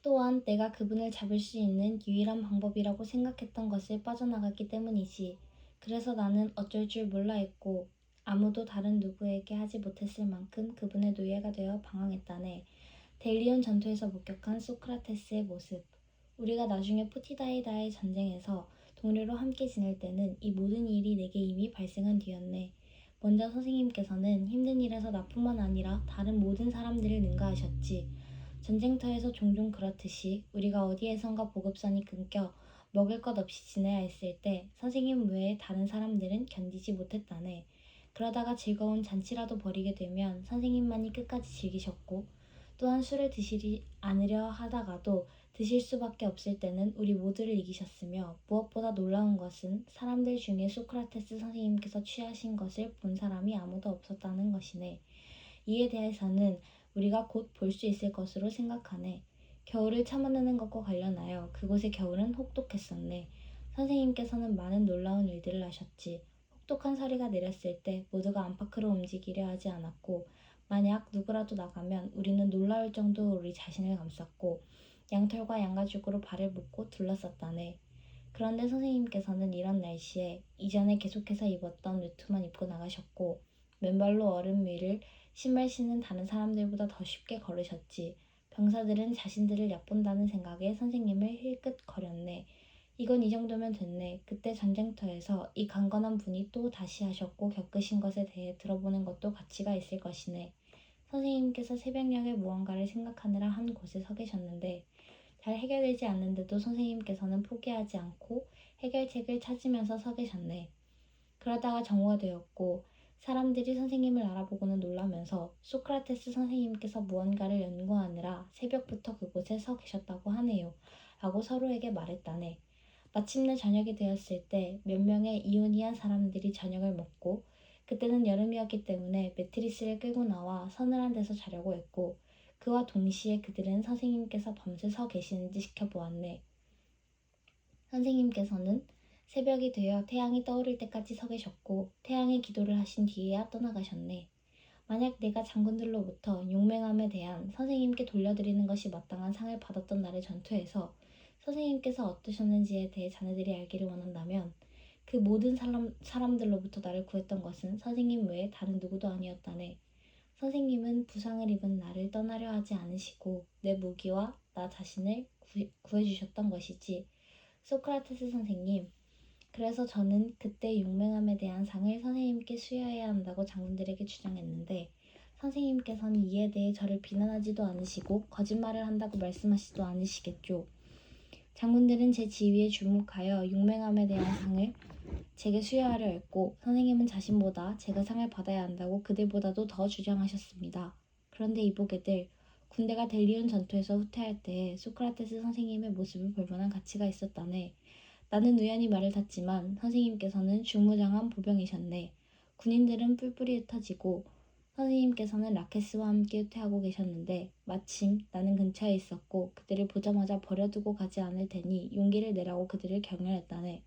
또한 내가 그분을 잡을 수 있는 유일한 방법이라고 생각했던 것을 빠져나갔기 때문이지. 그래서 나는 어쩔 줄 몰라 했고 아무도 다른 누구에게 하지 못했을 만큼 그분의 노예가 되어 방황했다네. 델리온 전투에서 목격한 소크라테스의 모습. 우리가 나중에 포티다이다의 전쟁에서 동료로 함께 지낼 때는 이 모든 일이 내게 이미 발생한 뒤였네. 먼저 선생님께서는 힘든 일에서 나뿐만 아니라 다른 모든 사람들을 능가하셨지. 전쟁터에서 종종 그렇듯이 우리가 어디에선가 보급선이 끊겨 먹을 것 없이 지내야 했을 때 선생님 외에 다른 사람들은 견디지 못했다네. 그러다가 즐거운 잔치라도 벌이게 되면 선생님만이 끝까지 즐기셨고 또한 술을 드시지 않으려 하다가도 드실 수밖에 없을 때는 우리 모두를 이기셨으며 무엇보다 놀라운 것은 사람들 중에 소크라테스 선생님께서 취하신 것을 본 사람이 아무도 없었다는 것이네. 이에 대해서는 우리가 곧 볼 수 있을 것으로 생각하네. 겨울을 참아내는 것과 관련하여 그곳의 겨울은 혹독했었네. 선생님께서는 많은 놀라운 일들을 하셨지. 혹독한 서리가 내렸을 때 모두가 안팎으로 움직이려 하지 않았고 만약 누구라도 나가면 우리는 놀라울 정도로 우리 자신을 감쌌고 양털과 양가죽으로 발을 묶고 둘러쌌다네. 그런데 선생님께서는 이런 날씨에 이전에 계속해서 입었던 외투만 입고 나가셨고 맨발로 얼음 위를 신발 신은 다른 사람들보다 더 쉽게 걸으셨지. 병사들은 자신들을 얕본다는 생각에 선생님을 힐끗거렸네. 이건 이 정도면 됐네. 그때 전쟁터에서 이 강건한 분이 또 다시 하셨고 겪으신 것에 대해 들어보는 것도 가치가 있을 것이네. 선생님께서 새벽녘에 무언가를 생각하느라 한 곳에 서 계셨는데 잘 해결되지 않는데도 선생님께서는 포기하지 않고 해결책을 찾으면서 서 계셨네. 그러다가 정오가 되었고 사람들이 선생님을 알아보고는 놀라면서 소크라테스 선생님께서 무언가를 연구하느라 새벽부터 그곳에 서 계셨다고 하네요. 라고 서로에게 말했다네. 마침내 저녁이 되었을 때 몇 명의 이오니아 사람들이 저녁을 먹고 그때는 여름이었기 때문에 매트리스를 끌고 나와 서늘한 데서 자려고 했고 그와 동시에 그들은 선생님께서 밤새 서 계시는지 지켜보았네. 선생님께서는 새벽이 되어 태양이 떠오를 때까지 서 계셨고 태양의 기도를 하신 뒤에야 떠나가셨네. 만약 내가 장군들로부터 용맹함에 대한 선생님께 돌려드리는 것이 마땅한 상을 받았던 날의 전투에서 선생님께서 어떠셨는지에 대해 자네들이 알기를 원한다면 그 모든 사람들로부터 나를 구했던 것은 선생님 외에 다른 누구도 아니었다네. 선생님은 부상을 입은 나를 떠나려 하지 않으시고 내 무기와 나 자신을 구해주셨던 것이지. 소크라테스 선생님, 그래서 저는 그때 용맹함에 대한 상을 선생님께 수여해야 한다고 장군들에게 주장했는데 선생님께서는 이에 대해 저를 비난하지도 않으시고 거짓말을 한다고 말씀하시지도 않으시겠죠. 장군들은 제 지위에 주목하여 용맹함에 대한 상을 제게 수여하려 했고 선생님은 자신보다 제가 상을 받아야 한다고 그들보다도 더 주장하셨습니다. 그런데 이보게들 군대가 델리온 전투에서 후퇴할 때에 소크라테스 선생님의 모습을 볼 만한 가치가 있었다네. 나는 우연히 말을 탔지만 선생님께서는 중무장한 보병이셨네. 군인들은 뿔뿔이 흩어지고 선생님께서는 라케스와 함께 후퇴하고 계셨는데 마침 나는 근처에 있었고 그들을 보자마자 버려두고 가지 않을 테니 용기를 내라고 그들을 격려했다네.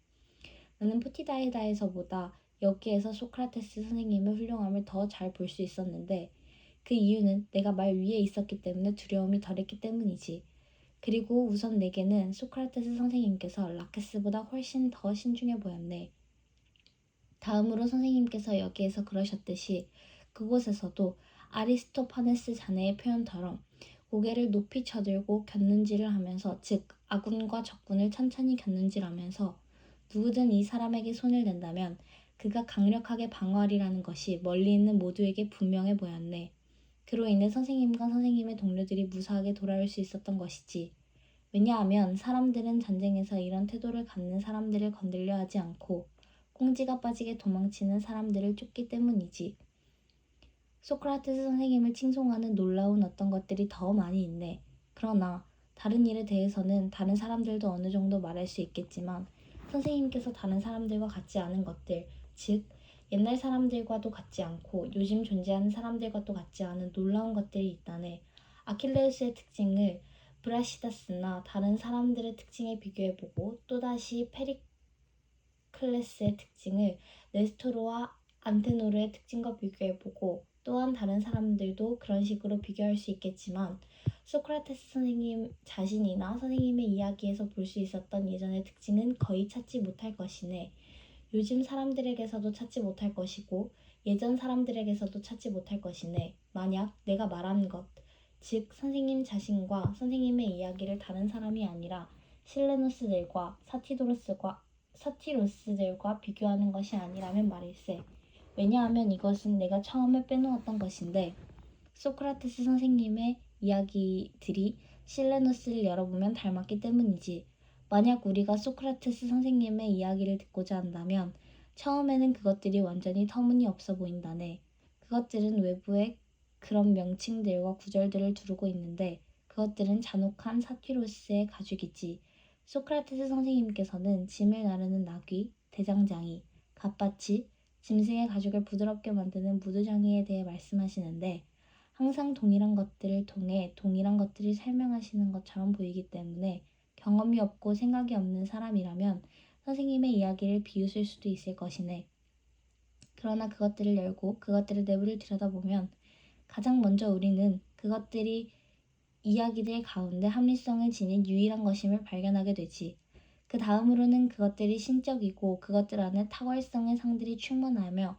나는 포티다이다에서보다 여기에서 소크라테스 선생님의 훌륭함을 더 잘 볼 수 있었는데 그 이유는 내가 말 위에 있었기 때문에 두려움이 덜했기 때문이지. 그리고 우선 내게는 소크라테스 선생님께서 라케스보다 훨씬 더 신중해 보였네. 다음으로 선생님께서 여기에서 그러셨듯이 그곳에서도 아리스토파네스 자네의 표현처럼 고개를 높이 쳐들고 곁눈질을 하면서 즉 아군과 적군을 천천히 곁눈질하면서 누구든 이 사람에게 손을 댄다면 그가 강력하게 방어하리라는 것이 멀리 있는 모두에게 분명해 보였네. 그로 인해 선생님과 선생님의 동료들이 무사하게 돌아올 수 있었던 것이지. 왜냐하면 사람들은 전쟁에서 이런 태도를 갖는 사람들을 건들려 하지 않고 꽁지가 빠지게 도망치는 사람들을 쫓기 때문이지. 소크라테스 선생님을 칭송하는 놀라운 어떤 것들이 더 많이 있네. 그러나 다른 일에 대해서는 다른 사람들도 어느 정도 말할 수 있겠지만 선생님께서 다른 사람들과 같지 않은 것들, 즉 옛날 사람들과도 같지 않고 요즘 존재하는 사람들과도 같지 않은 놀라운 것들이 있다네. 아킬레우스의 특징을 브라시다스나 다른 사람들의 특징에 비교해보고 또다시 페리클레스의 특징을 네스토르와 안테노르의 특징과 비교해보고 또한 다른 사람들도 그런 식으로 비교할 수 있겠지만 소크라테스 선생님 자신이나 선생님의 이야기에서 볼 수 있었던 예전의 특징은 거의 찾지 못할 것이네. 요즘 사람들에게서도 찾지 못할 것이고 예전 사람들에게서도 찾지 못할 것이네. 만약 내가 말한 것, 즉 선생님 자신과 선생님의 이야기를 다른 사람이 아니라 실레누스들과 사티로스들과 비교하는 것이 아니라면 말일세. 왜냐하면 이것은 내가 처음에 빼놓았던 것인데 소크라테스 선생님의 이야기들이 실레누스를 열어보면 닮았기 때문이지. 만약 우리가 소크라테스 선생님의 이야기를 듣고자 한다면 처음에는 그것들이 완전히 터무니없어 보인다네. 그것들은 외부에 그런 명칭들과 구절들을 두르고 있는데 그것들은 잔혹한 사티로스의 가죽이지. 소크라테스 선생님께서는 짐을 나르는 나귀, 대장장이, 갓바치, 짐승의 가죽을 부드럽게 만드는 무드장이에 대해 말씀하시는데 항상 동일한 것들을 통해 동일한 것들을 설명하시는 것처럼 보이기 때문에 경험이 없고 생각이 없는 사람이라면 선생님의 이야기를 비웃을 수도 있을 것이네. 그러나 그것들을 열고 그것들의 내부를 들여다보면 가장 먼저 우리는 그것들이 이야기들 가운데 합리성을 지닌 유일한 것임을 발견하게 되지. 그 다음으로는 그것들이 신적이고 그것들 안에 탁월성의 상들이 충만하며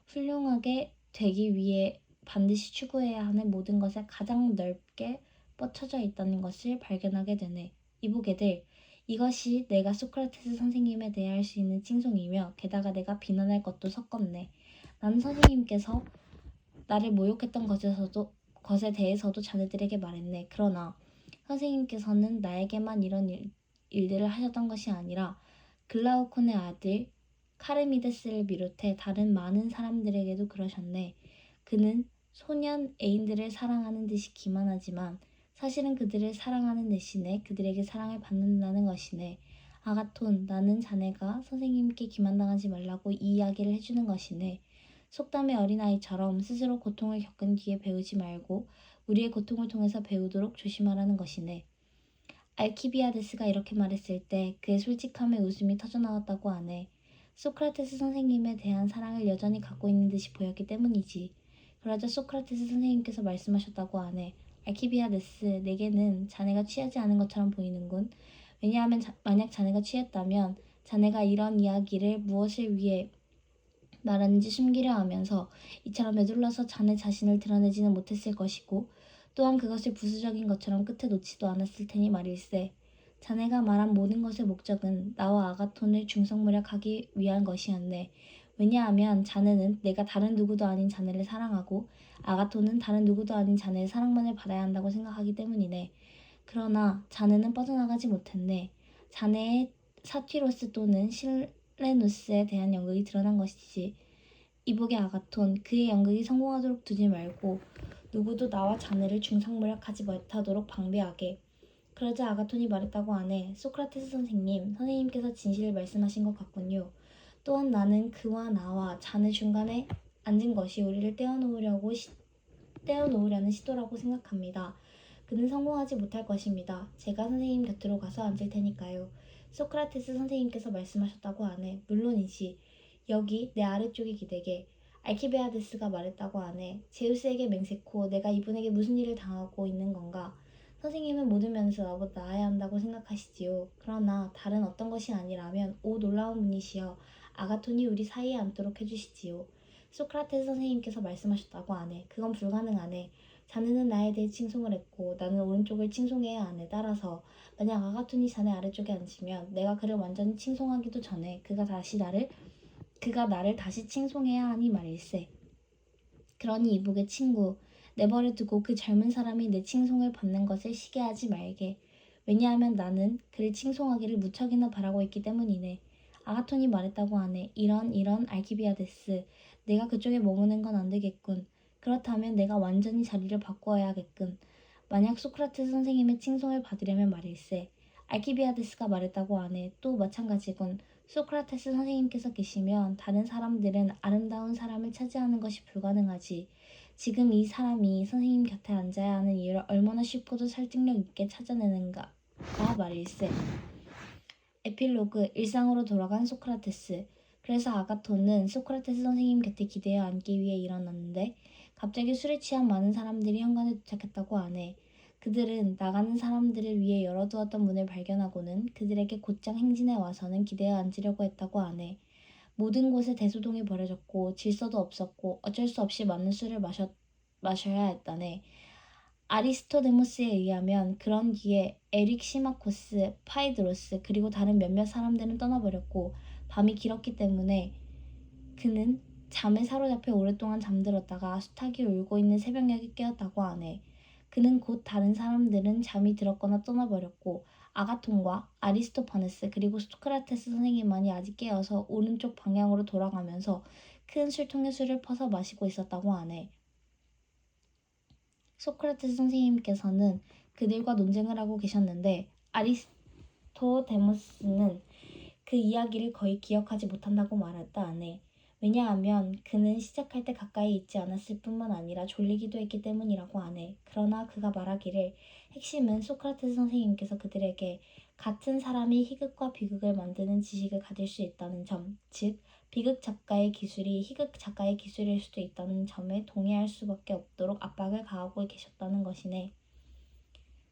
훌륭하게 되기 위해 반드시 추구해야 하는 모든 것에 가장 넓게 뻗쳐져 있다는 것을 발견하게 되네. 이보게들, 이것이 내가 소크라테스 선생님에 대해 할 수 있는 칭송이며 게다가 내가 비난할 것도 섞었네. 나는 선생님께서 나를 모욕했던 것에 대해서도 자네들에게 말했네. 그러나 선생님께서는 나에게만 이런 일들을 하셨던 것이 아니라 글라우콘의 아들 카르미데스를 비롯해 다른 많은 사람들에게도 그러셨네. 그는 소년 애인들을 사랑하는 듯이 기만하지만 사실은 그들을 사랑하는 대신에 그들에게 사랑을 받는다는 것이네. 아가톤, 나는 자네가 선생님께 기만당하지 말라고 이 이야기를 해주는 것이네. 속담의 어린아이처럼 스스로 고통을 겪은 뒤에 배우지 말고 우리의 고통을 통해서 배우도록 조심하라는 것이네. 알키비아데스가 이렇게 말했을 때 그의 솔직함에 웃음이 터져나왔다고 하네. 소크라테스 선생님에 대한 사랑을 여전히 갖고 있는 듯이 보였기 때문이지. 그러자 소크라테스 선생님께서 말씀하셨다고 하네. 알키비아데스, 내게는 자네가 취하지 않은 것처럼 보이는군. 왜냐하면 만약 자네가 취했다면 자네가 이런 이야기를 무엇을 위해 말하는지 숨기려 하면서 이처럼 에둘러서 자네 자신을 드러내지는 못했을 것이고 또한 그것을 부수적인 것처럼 끝에 놓지도 않았을 테니 말일세. 자네가 말한 모든 것의 목적은 나와 아가톤을 중성모략하기 위한 것이었네. 왜냐하면 자네는 내가 다른 누구도 아닌 자네를 사랑하고 아가톤은 다른 누구도 아닌 자네의 사랑만을 받아야 한다고 생각하기 때문이네. 그러나 자네는 빠져나가지 못했네. 자네의 사티로스 또는 실레누스에 대한 연극이 드러난 것이지. 이복의 아가톤, 그의 연극이 성공하도록 두지 말고 누구도 나와 자네를 중상모략하지 못하도록 방비하게. 그러자 아가톤이 말했다고 하네. 소크라테스 선생님, 선생님께서 진실을 말씀하신 것 같군요. 또한 나는 그와 나와 자네 중간에 앉은 것이 우리를 떼어놓으려는 시도라고 생각합니다. 그는 성공하지 못할 것입니다. 제가 선생님 곁으로 가서 앉을 테니까요. 소크라테스 선생님께서 말씀하셨다고 하네. 물론이지. 여기 내 아래쪽에 기대게. 알키베아데스가 말했다고 하네. 제우스에게 맹세코 내가 이분에게 무슨 일을 당하고 있는 건가? 선생님은 모든 면에서 나보다 나아야 한다고 생각하시지요. 그러나 다른 어떤 것이 아니라면 오 놀라운 분이시여 아가톤이 우리 사이에 앉도록 해주시지요. 소크라테스 선생님께서 말씀하셨다고 하네. 그건 불가능하네. 자네는 나에 대해 칭송을 했고 나는 오른쪽을 칭송해야 하네. 따라서 만약 아가톤이 자네 아래쪽에 앉으면 내가 그를 완전히 칭송하기도 전에 그가 나를 다시 칭송해야 하니 말일세. 그러니 이복의 친구, 내버려 두고 그 젊은 사람이 내 칭송을 받는 것을 시기하지 말게. 왜냐하면 나는 그를 칭송하기를 무척이나 바라고 있기 때문이네. 아가톤이 말했다고 하네. 이런 알키비아데스. 내가 그쪽에 머무는 건 안 되겠군. 그렇다면 내가 완전히 자리를 바꾸어야겠군. 만약 소크라테스 선생님의 칭송을 받으려면 말일세. 알키비아데스가 말했다고 하네. 또 마찬가지군. 소크라테스 선생님께서 계시면 다른 사람들은 아름다운 사람을 차지하는 것이 불가능하지. 지금 이 사람이 선생님 곁에 앉아야 하는 이유를 얼마나 쉽고도 설득력 있게 찾아내는가 말일세. 에필로그 일상으로 돌아간 소크라테스. 그래서 아가톤은 소크라테스 선생님 곁에 기대어 앉기 위해 일어났는데 갑자기 술에 취한 많은 사람들이 현관에 도착했다고 하네. 그들은 나가는 사람들을 위해 열어두었던 문을 발견하고는 그들에게 곧장 행진해 와서는 기대어 앉으려고 했다고 하네. 모든 곳에 대소동이 벌어졌고 질서도 없었고 어쩔 수 없이 많은 술을 마셔야 했다네. 아리스토데모스에 의하면 그런 뒤에 에릭 시마코스, 파이드로스 그리고 다른 몇몇 사람들은 떠나버렸고 밤이 길었기 때문에 그는 잠에 사로잡혀 오랫동안 잠들었다가 수탉이 울고 있는 새벽녘에 깨었다고 하네. 그는 곧 다른 사람들은 잠이 들었거나 떠나버렸고 아가톤과 아리스토파네스 그리고 소크라테스 선생님만이 아직 깨어서 오른쪽 방향으로 돌아가면서 큰 술통에 술을 퍼서 마시고 있었다고 하네. 소크라테스 선생님께서는 그들과 논쟁을 하고 계셨는데 아리스토데모스는 그 이야기를 거의 기억하지 못한다고 말했다 하네. 왜냐하면 그는 시작할 때 가까이 있지 않았을 뿐만 아니라 졸리기도 했기 때문이라고 하네. 그러나 그가 말하기를 핵심은 소크라테스 선생님께서 그들에게 같은 사람이 희극과 비극을 만드는 지식을 가질 수 있다는 점, 즉 비극 작가의 기술이 희극 작가의 기술일 수도 있다는 점에 동의할 수밖에 없도록 압박을 가하고 계셨다는 것이네.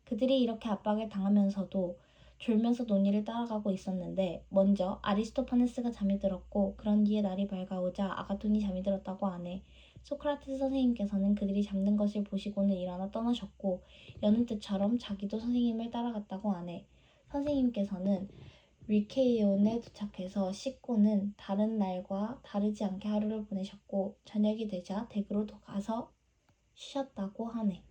그들이 이렇게 압박을 당하면서도 졸면서 논의를 따라가고 있었는데 먼저 아리스토파네스가 잠이 들었고 그런 뒤에 날이 밝아오자 아가톤이 잠이 들었다고 하네. 소크라테스 선생님께서는 그들이 잠든 것을 보시고는 일어나 떠나셨고 여는 때처럼 자기도 선생님을 따라갔다고 하네. 선생님께서는 리케이온에 도착해서 씻고는 다른 날과 다르지 않게 하루를 보내셨고 저녁이 되자 댁으로 가서 쉬셨다고 하네.